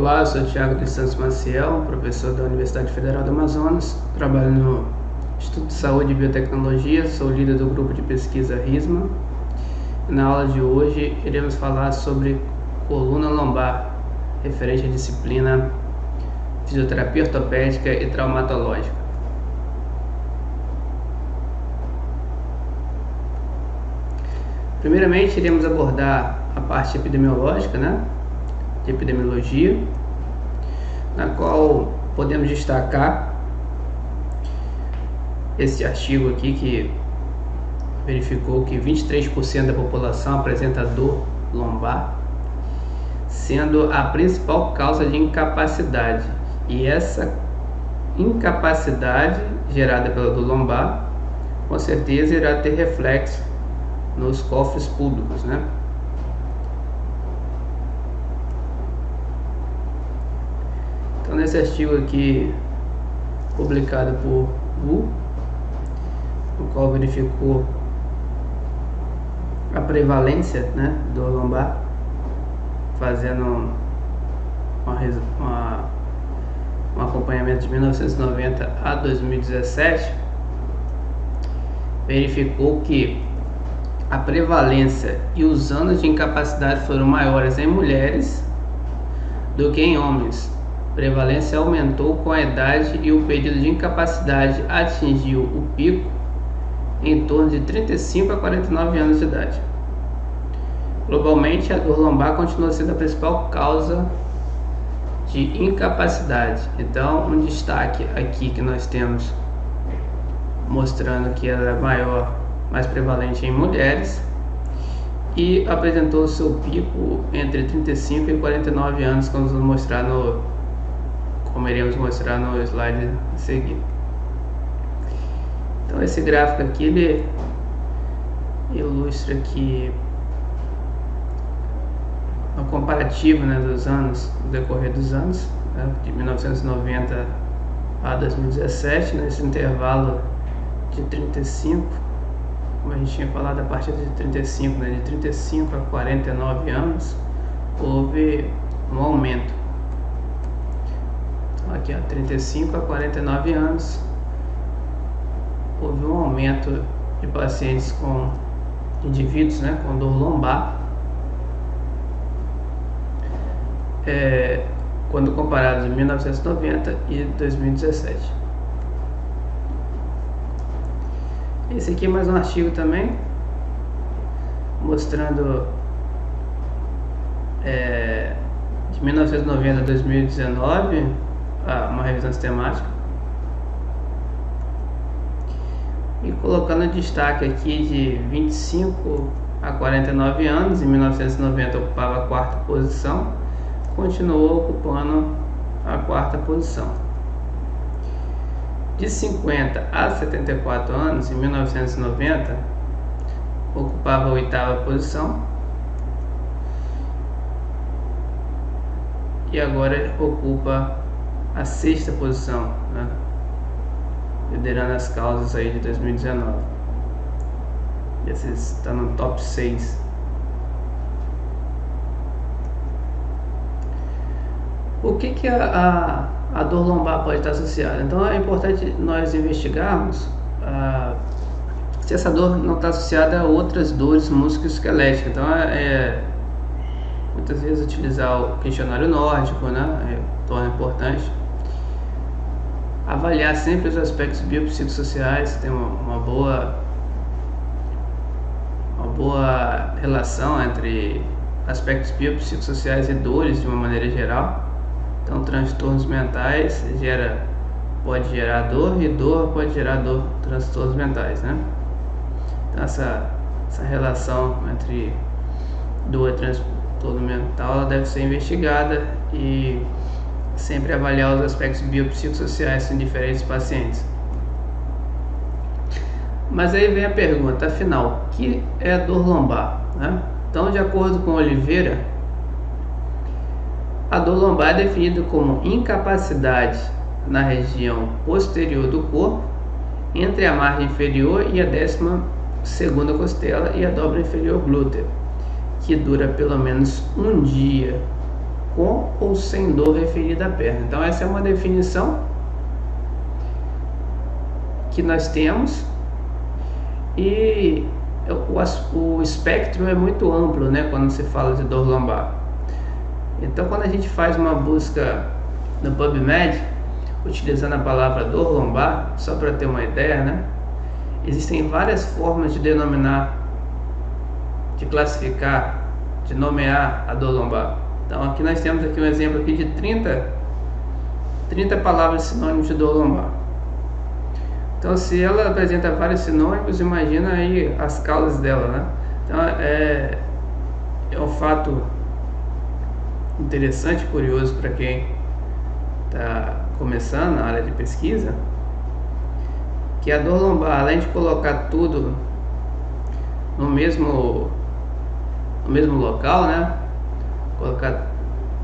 Olá, eu sou Thiago dos Santos Maciel, professor da Universidade Federal do Amazonas, trabalho no Instituto de Saúde e Biotecnologia, sou líder do grupo de pesquisa RISMA. Na aula de hoje iremos falar sobre coluna lombar, referente à disciplina Fisioterapia Ortopédica e Traumatológica. Primeiramente, iremos abordar a parte epidemiológica, de epidemiologia, na qual podemos destacar esse artigo aqui que verificou que 23% da população apresenta dor lombar, sendo a principal causa de incapacidade. E essa incapacidade gerada pela dor lombar, com certeza irá ter reflexo nos cofres públicos, Então, nesse artigo aqui, publicado por Wu, o qual verificou a prevalência, do lombar, fazendo um acompanhamento de 1990 a 2017, verificou que a prevalência e os anos de incapacidade foram maiores em mulheres do que em homens. A prevalência aumentou com a idade e o período de incapacidade atingiu o pico em torno de 35 a 49 anos de idade. Globalmente, a dor lombar continua sendo a principal causa de incapacidade. Então, um destaque aqui que nós temos mostrando que ela é mais prevalente em mulheres e apresentou seu pico entre 35 e 49 anos, como iremos mostrar no slide a seguir. Então, esse gráfico aqui ele ilustra que o comparativo dos anos, no decorrer dos anos, de 1990 a 2017, nesse intervalo de 35, como a gente tinha falado, a partir de 35, de 35 a 49 anos, houve um aumento. Então, aqui, 35 a 49 anos, houve um aumento de pacientes com indivíduos, com dor lombar, quando comparados em 1990 e 2017. Esse aqui é mais um artigo também, mostrando de 1990 a 2019, uma revisão sistemática, e colocando destaque aqui de 25 a 49 anos, em 1990 ocupava a quarta posição, continuou ocupando a quarta posição. De 50 a 74 anos, em 1990, ocupava a oitava posição e agora ocupa a sexta posição, liderando as causas aí de 2019. Esse está no top 6. O que a dor lombar pode estar associada? Então, é importante nós investigarmos se essa dor não está associada a outras dores musculoesqueléticas. Então, muitas vezes utilizar o questionário nórdico, torna importante. Avaliar sempre os aspectos biopsicossociais, tem uma boa relação entre aspectos biopsicossociais e dores de uma maneira geral. Então, transtornos mentais pode gerar dor, e dor pode gerar transtornos mentais, Então, essa relação entre dor e transtorno mental, ela deve ser investigada e sempre avaliar os aspectos biopsicossociais em diferentes pacientes. Mas aí vem a pergunta, afinal, o que é a dor lombar? Então, de acordo com Oliveira, a dor lombar é definida como incapacidade na região posterior do corpo, entre a margem inferior e a 12ª costela e a dobra inferior glútea, que dura pelo menos um dia, com ou sem dor referida à perna. Então essa é uma definição que nós temos, e o espectro é muito amplo, né, quando se fala de dor lombar. Então quando a gente faz uma busca no PubMed, utilizando a palavra dor lombar, só para ter uma ideia, né, existem várias formas de denominar, de classificar, de nomear a dor lombar. Então aqui nós temos aqui um exemplo aqui de 30 palavras sinônimos de dor lombar. Então se ela apresenta vários sinônimos, imagina aí as causas dela, né? Então é um fato interessante, curioso para quem está começando na área de pesquisa, que a dor lombar, além de colocar tudo no mesmo local, né, colocar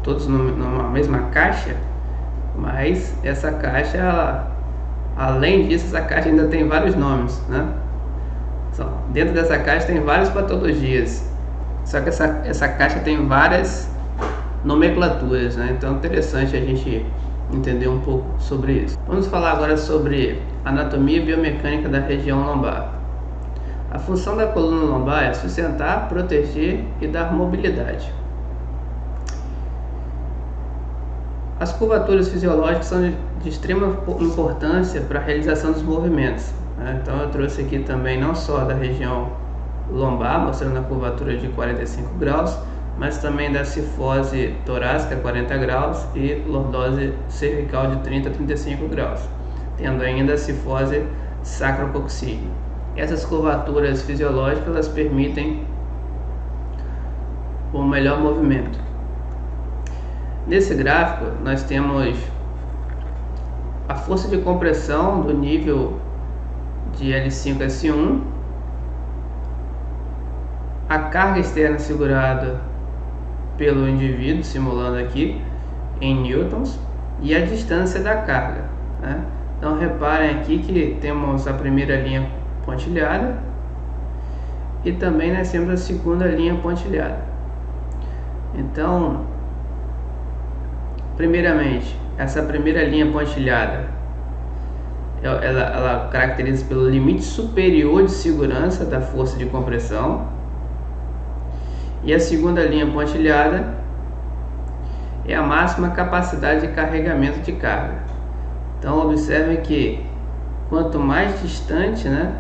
todos numa mesma caixa, mas essa caixa, além disso, essa caixa ainda tem vários nomes, né? Dentro dessa caixa tem várias patologias, só que essa caixa tem várias nomenclaturas, né? Então é interessante a gente entender um pouco sobre isso. Vamos falar agora sobre anatomia e biomecânica da região lombar. A função da coluna lombar é sustentar, proteger e dar mobilidade. As curvaturas fisiológicas são de extrema importância para a realização dos movimentos, né? Então eu trouxe aqui também não só da região lombar, mostrando a curvatura de 45 graus, mas também da cifose torácica 40 graus e lordose cervical de 30 a 35 graus, tendo ainda a cifose sacrococcígea. Essas curvaturas fisiológicas, elas permitem um melhor movimento. Nesse gráfico nós temos a força de compressão do nível de L5-S1, a carga externa segurada pelo indivíduo, simulando aqui em newtons, e a distância da carga, né? Então reparem aqui que temos a primeira linha pontilhada e também nós temos a segunda linha pontilhada. Então, primeiramente, essa primeira linha pontilhada, ela caracteriza pelo limite superior de segurança da força de compressão, e a segunda linha pontilhada é a máxima capacidade de carregamento de carga. Então observe que quanto mais distante, né,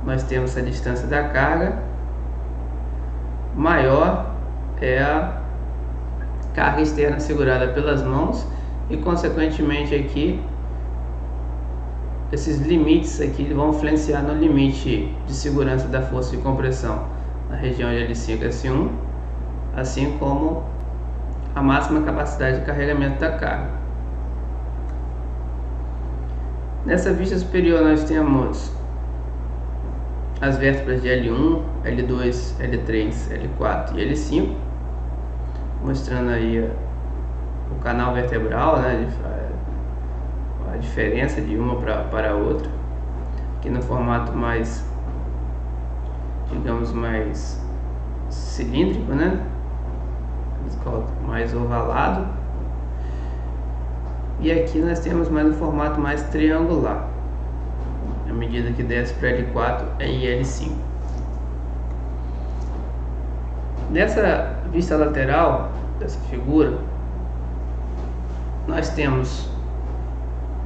nós temos a distância da carga, maior é a carga externa segurada pelas mãos, e consequentemente aqui esses limites aqui vão influenciar no limite de segurança da força de compressão na região de L5-S1, assim como a máxima capacidade de carregamento da carga. Nessa vista superior nós temos as vértebras de L1, L2, L3, L4 e L5, mostrando aí o canal vertebral, né, a diferença de uma para a outra, aqui no formato mais, digamos, mais cilíndrico, né, mais ovalado, e aqui nós temos mais um formato mais triangular, à medida que desce para L4 e L5. Nessa vista lateral dessa figura, nós temos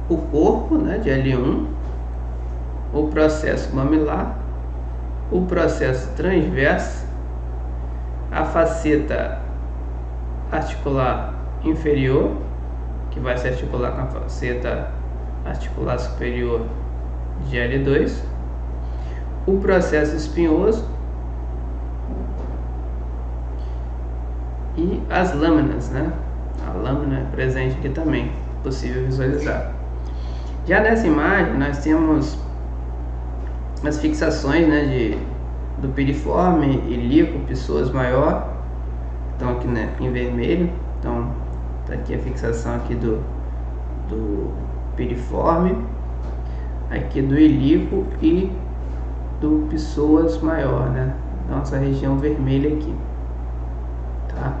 o corpo, né, de L1, o processo mamilar, o processo transverso, a faceta articular inferior, que vai se articular com a faceta articular superior de L2, o processo espinhoso e as lâminas, né? A lâmina é presente aqui também, possível visualizar. Já nessa imagem nós temos as fixações, né, do piriforme, ilíaco, psoas maior, estão aqui, né, em vermelho. Então tá aqui a fixação aqui do piriforme, aqui do ilíaco e do psoas maior, né, nossa região vermelha aqui, tá?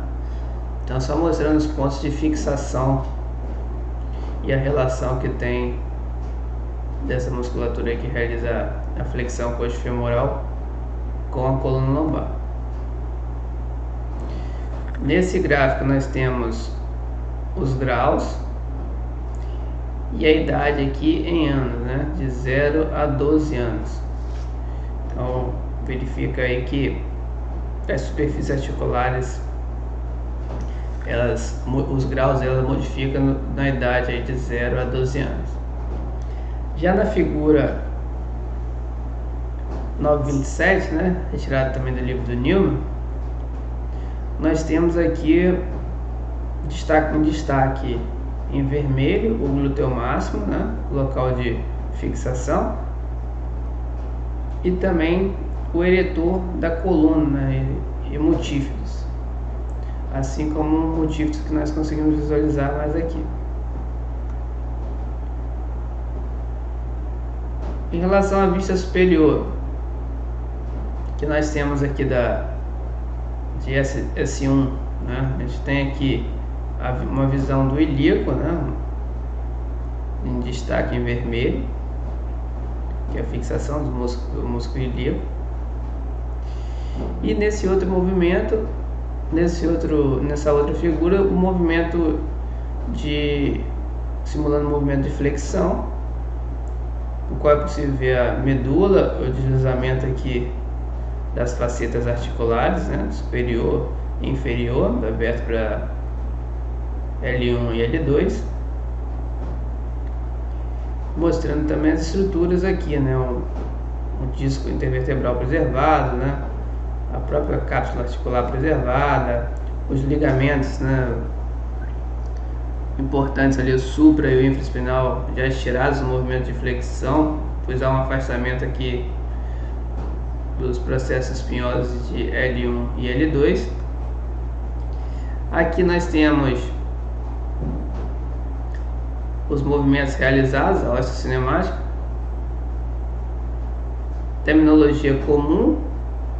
Então só mostrando os pontos de fixação e a relação que tem dessa musculatura aí que realiza a flexão coxofemoral com a coluna lombar. Nesse gráfico nós temos os graus e a idade aqui em anos, né? De 0 a 12 anos. Então verifica aí que as superfícies articulares, os graus elas modificam na idade aí de 0 a 12 anos. Já na figura 927, né, retirado também do livro do Newman, nós temos aqui um destaque em vermelho o glúteo máximo, né, local de fixação, e também o eretor da coluna, né, e multífidos, assim como multífidos que nós conseguimos visualizar mais aqui. Em relação à vista superior, que nós temos aqui de S1, né? A gente tem aqui uma visão do ilíaco, né? Em destaque em vermelho, que é a fixação do músculo ilíaco. E nesse outro movimento, nessa outra figura, o movimento simulando o movimento de flexão, o qual é possível ver a medula, o deslizamento aqui das facetas articulares, né, superior e inferior, da vértebra L1 e L2, mostrando também as estruturas aqui, né, um disco intervertebral preservado, né, a própria cápsula articular preservada, os ligamentos, né, importantes ali, o supra e o infraespinal já estirados no movimento de flexão, pois há um afastamento aqui dos processos espinhosos de L1 e L2. Aqui nós temos os movimentos realizados, a osteocinemática, terminologia comum,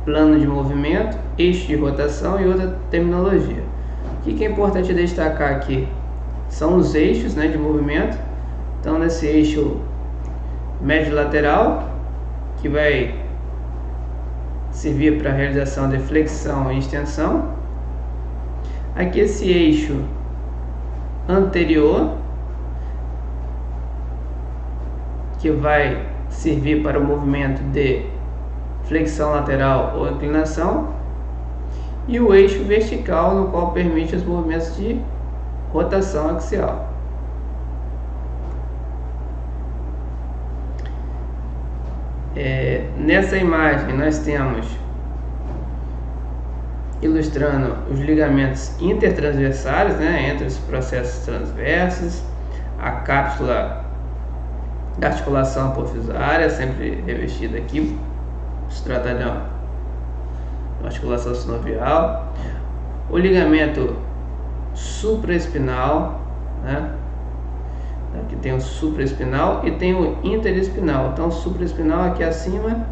plano de movimento, eixo de rotação e outra terminologia. O que é importante destacar aqui são os eixos, né, de movimento. Então nesse eixo médio lateral, que vai servir para a realização de flexão e extensão. Aqui esse eixo anterior, que vai servir para o movimento de flexão lateral ou inclinação, e o eixo vertical, no qual permite os movimentos de rotação axial. Nessa imagem nós temos ilustrando os ligamentos intertransversais, né, entre os processos transversos, a cápsula da articulação apofisária, sempre revestida aqui, se trata de uma articulação sinovial, o ligamento supraespinal, né? Aqui tem o supraespinal e tem o interespinal. Então o supraespinal aqui acima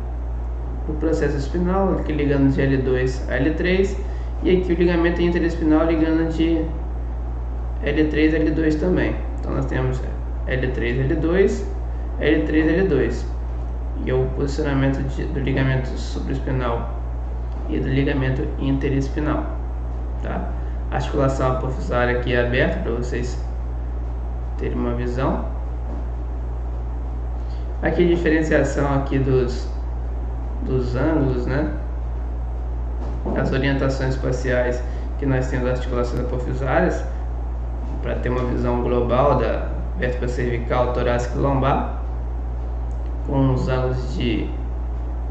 do processo espinal, aqui ligando de L2 a L3, e aqui o ligamento interespinal ligando de L3 a L2 também. Então nós temos L3 L2, L3 L2, e o posicionamento do ligamento supraespinal e do ligamento interespinal, tá? A articulação apofisária aqui é aberta para vocês terem uma visão. Aqui a diferenciação aqui dos ângulos, né? As orientações espaciais que nós temos das articulações apofisárias, para ter uma visão global da vértebra cervical, torácica e lombar, com os ângulos de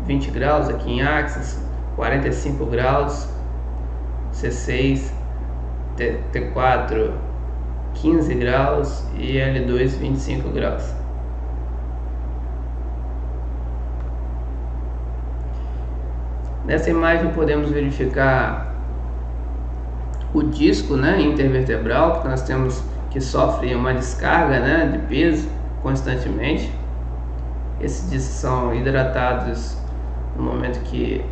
20 graus aqui em axis, 45 graus, C6, T4 15 graus e L2 25 graus. Nessa imagem podemos verificar o disco, né, intervertebral, que nós temos, que sofre uma descarga, né, de peso constantemente. Esses discos são hidratados no momento que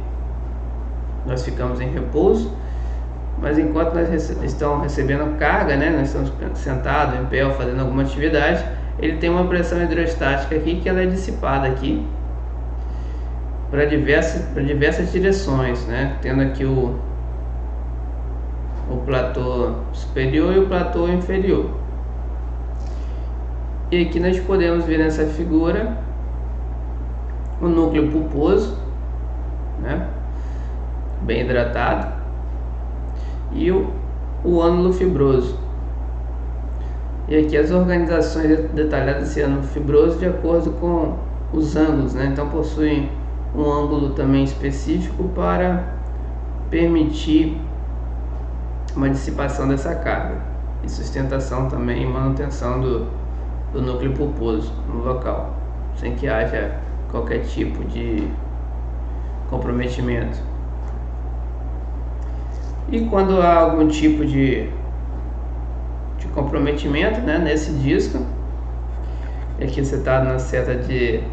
nós ficamos em repouso, mas enquanto nós estamos recebendo carga, né, nós estamos sentados em pé ou fazendo alguma atividade, ele tem uma pressão hidrostática aqui que ela é dissipada aqui para diversas direções, né, tendo aqui o platô superior e o platô inferior. E aqui nós podemos ver nessa figura o núcleo pulposo, né, bem hidratado, e o ânulo fibroso. E aqui as organizações detalhadas desse ânulo fibroso de acordo com os ângulos, né? Então possuem um ângulo também específico para permitir uma dissipação dessa carga e sustentação também e manutenção do núcleo pulposo no local, sem que haja qualquer tipo de comprometimento. E quando há algum tipo de comprometimento, né, nesse disco, aqui setado na seta de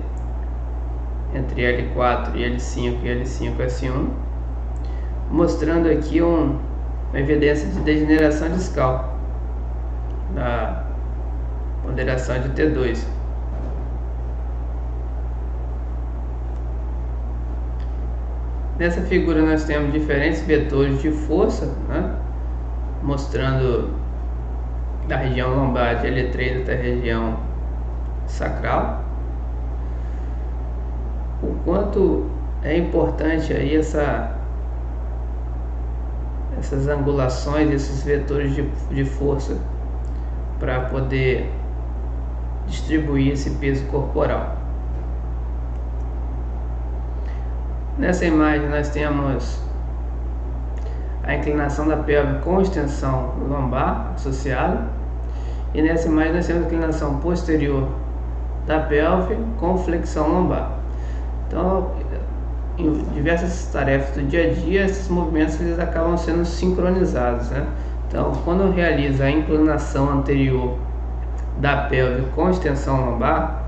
entre L4 e L5 e L5S1, mostrando aqui uma evidência de degeneração discal da ponderação de T2. Nessa figura nós temos diferentes vetores de força, né, mostrando da região lombar de L3 até a região sacral. O quanto é importante aí essas angulações, esses vetores de força para poder distribuir esse peso corporal. Nessa imagem nós temos a inclinação da pelve com extensão lombar associada, e nessa imagem nós temos a inclinação posterior da pelve com flexão lombar. Então, em diversas tarefas do dia a dia, esses movimentos eles acabam sendo sincronizados, né? Então, quando eu realizo a inclinação anterior da pelve com extensão lombar,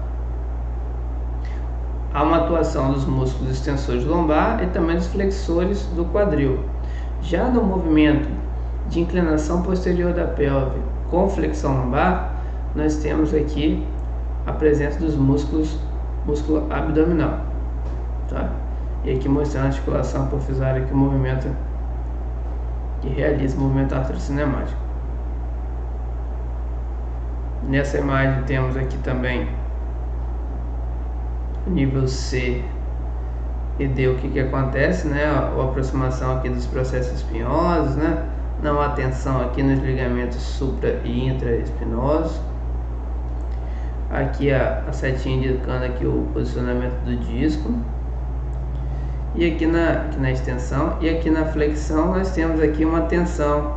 há uma atuação dos músculos extensores lombar e também dos flexores do quadril. Já no movimento de inclinação posterior da pelve com flexão lombar, nós temos aqui a presença dos músculo abdominal, tá? E aqui mostrando a articulação apofisária, que o movimento que realiza o movimento artrocinemático. Nessa imagem temos aqui também nível C e D, o que acontece, né? A aproximação aqui dos processos espinhosos, né? Não há tensão aqui nos ligamentos supra e intraespinosos. Aqui a setinha indicando aqui o posicionamento do disco. E aqui na extensão e aqui na flexão nós temos aqui uma tensão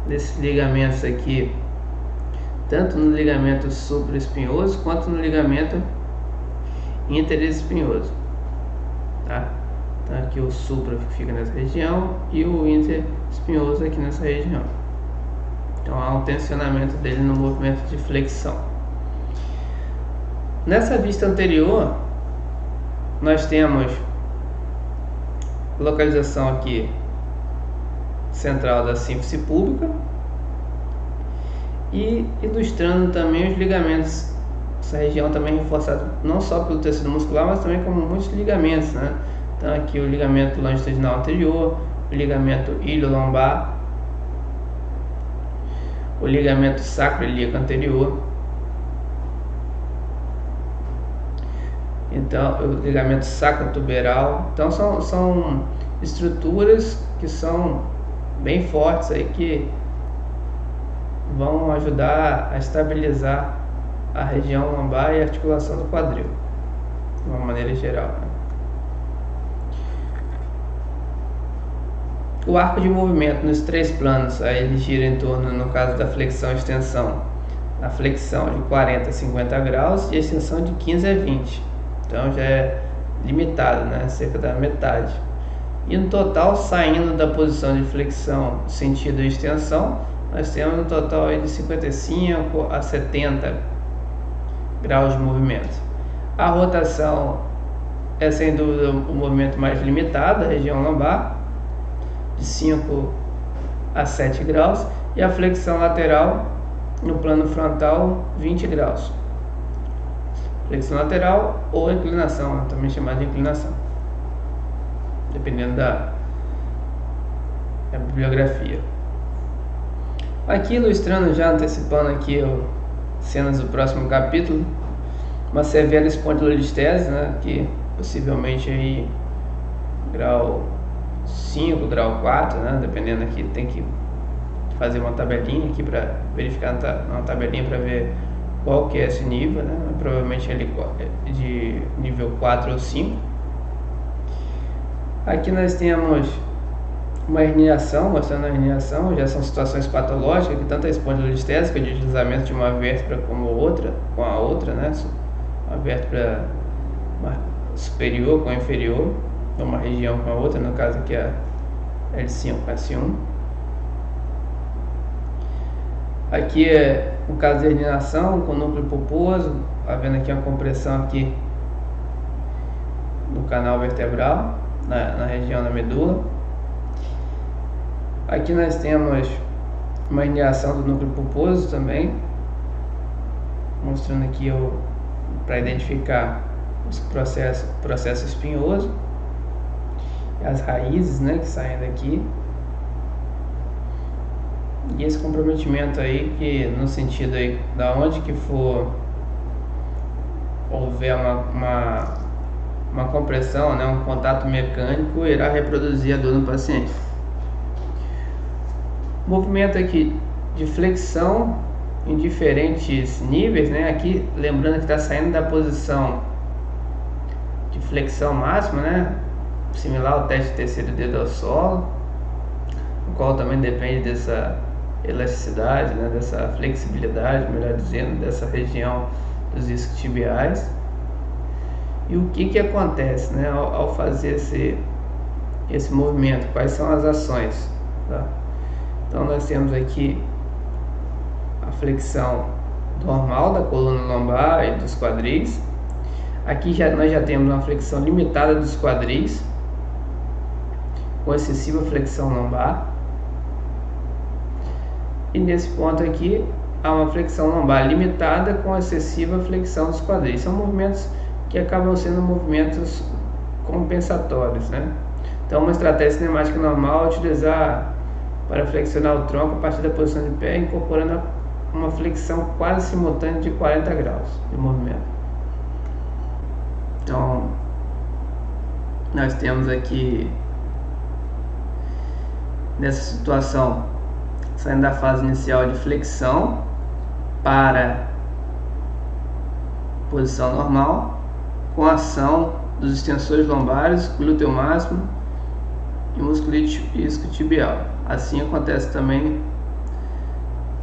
desses ligamentos aqui, tanto no ligamento supraespinhoso quanto no ligamento interespinhoso, tá? Então aqui o supra fica nessa região e o interespinhoso aqui nessa região. Então há um tensionamento dele no movimento de flexão. Nessa vista anterior nós temos localização aqui central da sínfise púbica e ilustrando também os ligamentos. Essa região também é reforçada não só pelo tecido muscular, mas também como muitos ligamentos, né? Então aqui o ligamento longitudinal anterior, o ligamento iliolombar, o ligamento sacroiliaco anterior, então o ligamento sacrotuberal. Então são estruturas que são bem fortes aí, que vão ajudar a estabilizar a região lombar e a articulação do quadril de uma maneira geral, né? O arco de movimento nos três planos, aí ele gira em torno, no caso da flexão e extensão, a flexão de 40 a 50 graus e a extensão de 15 a 20. Então já é limitado, né? Cerca da metade. E no total, saindo da posição de flexão sentido extensão, nós temos um total aí de 55 a 70 graus de movimento. A rotação é sem dúvida o movimento mais limitado, a região lombar, de 5 a 7 graus e a flexão lateral no plano frontal 20 graus. Flexão lateral ou inclinação, também chamada de inclinação, dependendo da bibliografia. Aqui ilustrando, já antecipando aqui cenas do próximo capítulo, uma severa espondilolistese, né, que possivelmente aí grau 5, grau 4, né, dependendo aqui, tem que fazer uma tabelinha aqui para verificar uma tabelinha para ver qual que é esse nível, né, provavelmente ele de nível 4 ou 5. Aqui nós temos uma herniação, mostrando a herniação, já são situações patológicas, que tanto a espondilolistese, que é o deslizamento de uma vértebra com a outra, né, uma vértebra superior com a inferior, uma região com a outra, no caso aqui a L5 com a S1. Aqui é o caso de herniação com núcleo pulposo, havendo aqui uma compressão aqui no canal vertebral, na região da medula. Aqui nós temos uma herniação do núcleo pulposo também, mostrando aqui para identificar os processo espinhoso, as raízes, né, que saem daqui, e esse comprometimento aí, que no sentido aí da onde que for houver uma compressão, né, um contato mecânico, irá reproduzir a dor no paciente. Movimento aqui de flexão em diferentes níveis, né? Aqui lembrando que está saindo da posição de flexão máxima, né? Similar ao teste de terceiro dedo ao solo, o qual também depende dessa elasticidade, né? Dessa flexibilidade, melhor dizendo, dessa região dos isquiotibiais. E o que acontece, né? Ao fazer esse movimento, quais são as ações, tá? Então nós temos aqui a flexão normal da coluna lombar e dos quadris. Aqui nós já temos uma flexão limitada dos quadris, com excessiva flexão lombar. E nesse ponto aqui há uma flexão lombar limitada com excessiva flexão dos quadris. São movimentos que acabam sendo movimentos compensatórios, né? Então uma estratégia cinemática normal é utilizar para flexionar o tronco a partir da posição de pé, incorporando uma flexão quase simultânea de 40 graus de movimento. Então, nós temos aqui, nessa situação, saindo da fase inicial de flexão para posição normal, com a ação dos extensores lombares, glúteo máximo e músculo isquiotibial. Assim acontece também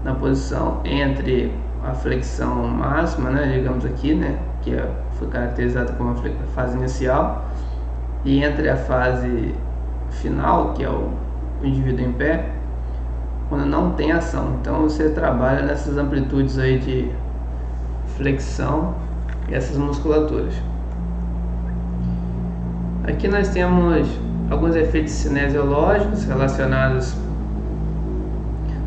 na posição entre a flexão máxima, né, digamos aqui, né, que foi caracterizada como a fase inicial, e entre a fase final, que é o indivíduo em pé, quando não tem ação. Então você trabalha nessas amplitudes aí de flexão e essas musculaturas. Aqui nós temos alguns efeitos cinesiológicos relacionados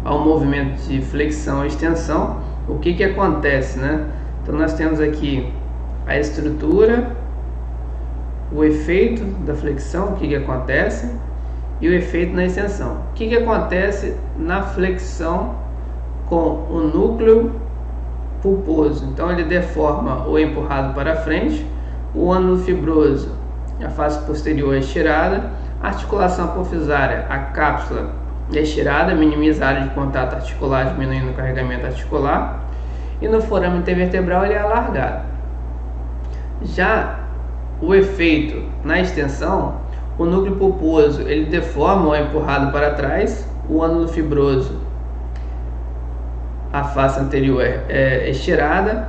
ao movimento de flexão e extensão. O que acontece, né? Então nós temos aqui a estrutura, o efeito da flexão, o que acontece, e o efeito na extensão. O que acontece na flexão com o núcleo pulposo? Então ele deforma ou é empurrado para frente, o ânulo fibroso, a face posterior é estirada, a articulação apofisária, a cápsula é estirada, minimiza a área de contato articular, diminuindo o carregamento articular, e no forame intervertebral ele é alargado. Já o efeito na extensão, o núcleo pulposo ele deforma ou é empurrado para trás, o ânulo fibroso, a face anterior é estirada,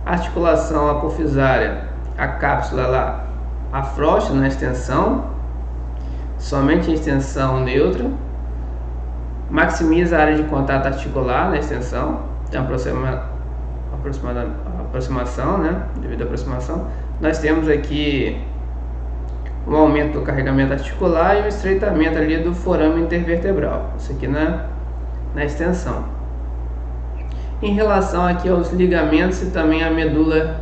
a articulação apofisária, a cápsula lá afrouxa na extensão, somente em extensão neutra, maximiza a área de contato articular na extensão, tem aproximação, né, devido à aproximação. Nós temos aqui um aumento do carregamento articular e um estreitamento ali do forame intervertebral, isso aqui na extensão. Em relação aqui aos ligamentos e também à medula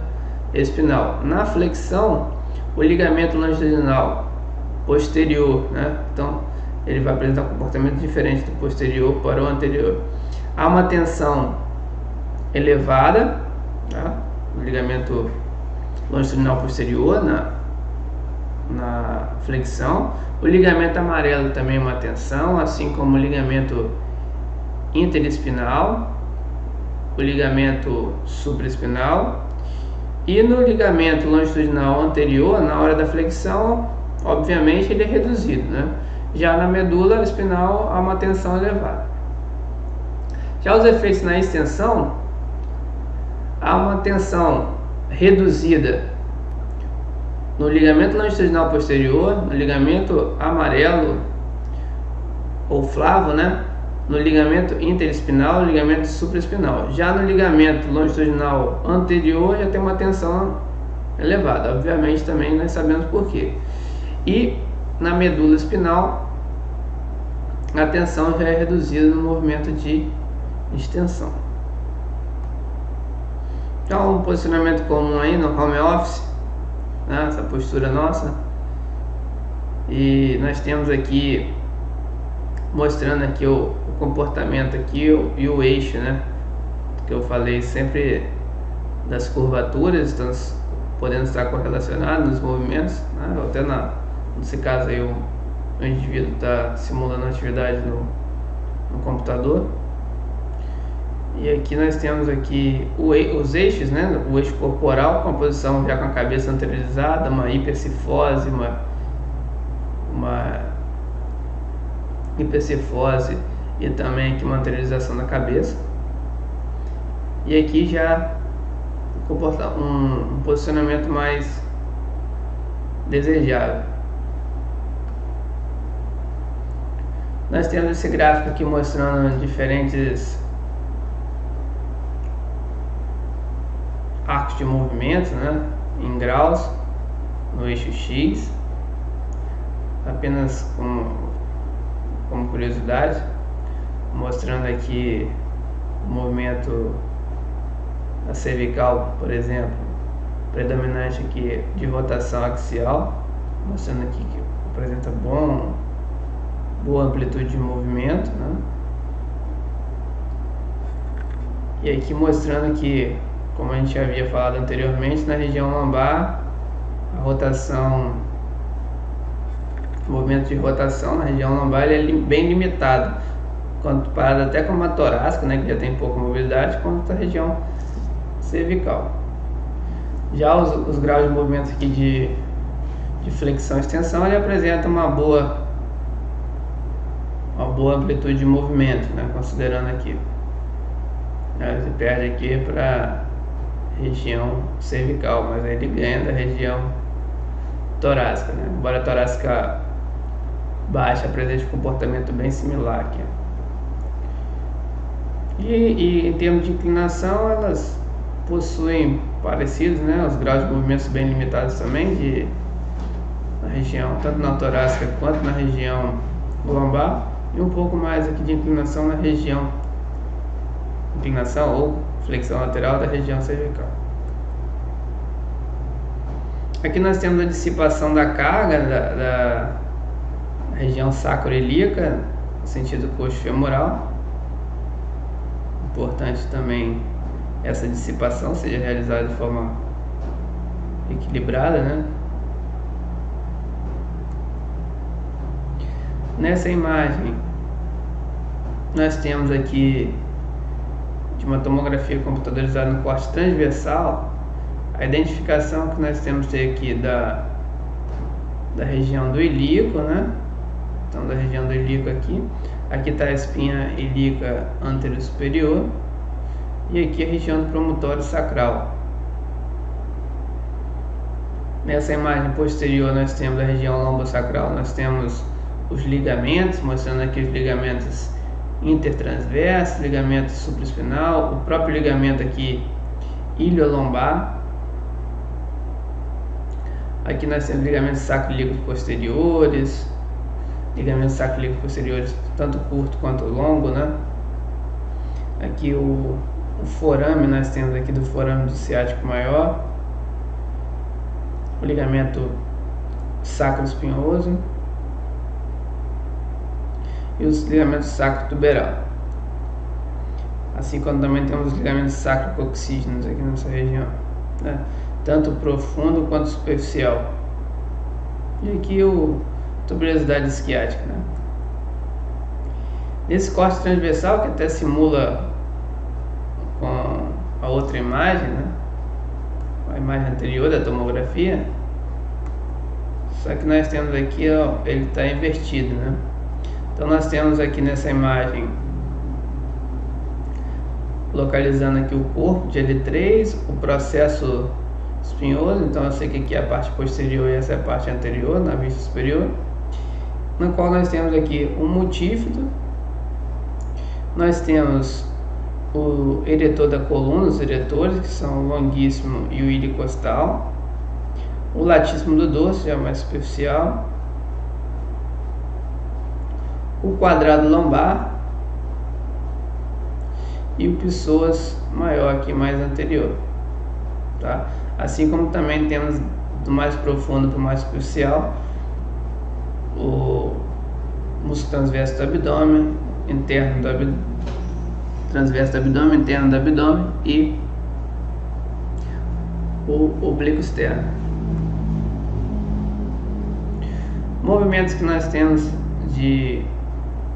espinal, na flexão, o ligamento longitudinal posterior, né? Então ele vai apresentar um comportamento diferente do posterior para o anterior. Há uma tensão elevada, tá? No ligamento longitudinal posterior, na flexão. O ligamento amarelo também é uma tensão, assim como o ligamento interespinal, o ligamento supraespinal. E no ligamento longitudinal anterior, na hora da flexão, obviamente ele é reduzido, né? Já na medula espinal há uma tensão elevada. Já os efeitos na extensão, há uma tensão reduzida no ligamento longitudinal posterior, no ligamento amarelo ou flavo, né? No ligamento interespinal, no ligamento supraespinal. Já no ligamento longitudinal anterior já tem uma tensão elevada, obviamente também nós sabemos por quê. E na medula espinal a tensão já é reduzida no movimento de extensão. Então, um posicionamento comum aí no home office, né, essa postura nossa. E nós temos aqui mostrando aqui o comportamento aqui e o eixo, né, que eu falei sempre das curvaturas, estão podendo estar correlacionados nos movimentos, né, até nesse caso aí o indivíduo está simulando a atividade no computador. E aqui nós temos aqui os eixos, né? O eixo corporal com a posição já com a cabeça anteriorizada, uma hipercifose, uma hipercifose e também aqui uma anteriorização da cabeça. E aqui já um posicionamento mais desejável. Nós temos esse gráfico aqui mostrando diferentes arcos de movimento, né, em graus no eixo X, apenas como curiosidade, mostrando aqui o movimento da cervical, por exemplo, predominante aqui de rotação axial, mostrando aqui que apresenta boa amplitude de movimento, né? E aqui mostrando que, como a gente já havia falado anteriormente, na região lombar, a rotação, o movimento de rotação na região lombar ele é bem limitado, comparado até com a torácica, né, que já tem pouca mobilidade, quanto a região cervical. Já os graus de movimento aqui de flexão e extensão, ele apresenta uma boa amplitude de movimento, né, considerando aqui. Ele perde aqui para região cervical, mas ele ganha da região torácica, né? Embora a torácica baixa apresente um comportamento bem similar aqui. E em termos de inclinação, elas possuem parecidos, né? Os graus de movimentos bem limitados também na região, tanto na torácica quanto na região lombar, e um pouco mais aqui de inclinação na região ou flexão lateral da região cervical. Aqui nós temos a dissipação da carga da região sacroiliaca, no sentido coxo-femoral. Importante também essa dissipação seja realizada de forma equilibrada, né? Nessa imagem nós temos aqui de uma tomografia computadorizada no corte transversal a identificação que nós temos aqui da região do ilíaco, né? Então, da região do ilíaco aqui está a espinha ilíaca anterior superior e aqui a região do promontório sacral. Nessa imagem posterior nós temos a região lombosacral, nós temos os ligamentos, mostrando aqui os ligamentos intertransverso, ligamento supraespinal, o próprio ligamento aqui iliolombar. Aqui nós temos ligamentos sacro-ilíacos posteriores, ligamentos sacro-ilíacos posteriores tanto curto quanto longo, né? Aqui o forame, nós temos aqui do forame do ciático maior, o ligamento sacro-espinhoso e os ligamentos sacro-tuberal. Assim como também temos os ligamentos sacro-coxígenos aqui nessa região, né? Tanto profundo quanto superficial. E aqui o tuberosidade isquiática, né? Nesse corte transversal, que até simula com a outra imagem, né? A imagem anterior da tomografia, só que nós temos aqui, ó, ele está invertido, né? Então nós temos aqui nessa imagem, localizando aqui o corpo de L3, o processo espinhoso. Então eu sei que aqui é a parte posterior e essa é a parte anterior, na vista superior, no qual nós temos aqui o multífido, nós temos o eretor da coluna, os eretores, que são o longuíssimo e o ilicostal, o latíssimo do dorso, já mais superficial, o quadrado lombar e o psoas maior aqui, mais anterior, tá? Assim como também temos do mais profundo para o mais superficial o músculo transverso do abdômen, interno do abdômen, transverso do abdômen, interno do abdômen e o oblíquo externo. Movimentos que nós temos de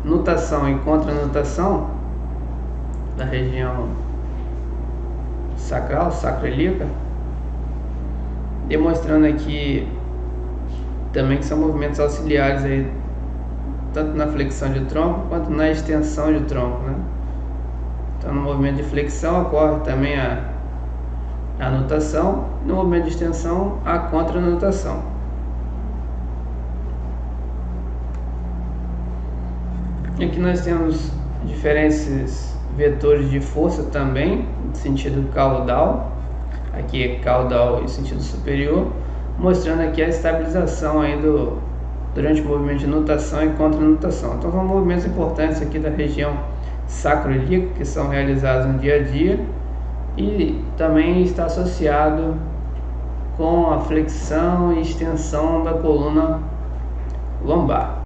nutação e contranutação da região sacral, sacroilíaca, demonstrando aqui também que são movimentos auxiliares aí, tanto na flexão de tronco quanto na extensão de tronco, né? Então no movimento de flexão ocorre também a nutação, no movimento de extensão a contranutação. Aqui nós temos diferentes vetores de força também, no sentido caudal, aqui é caudal em sentido superior, mostrando aqui a estabilização aí durante o movimento de nutação e contranutação. Então são movimentos importantes aqui da região sacroilíaca que são realizados no dia a dia e também está associado com a flexão e extensão da coluna lombar.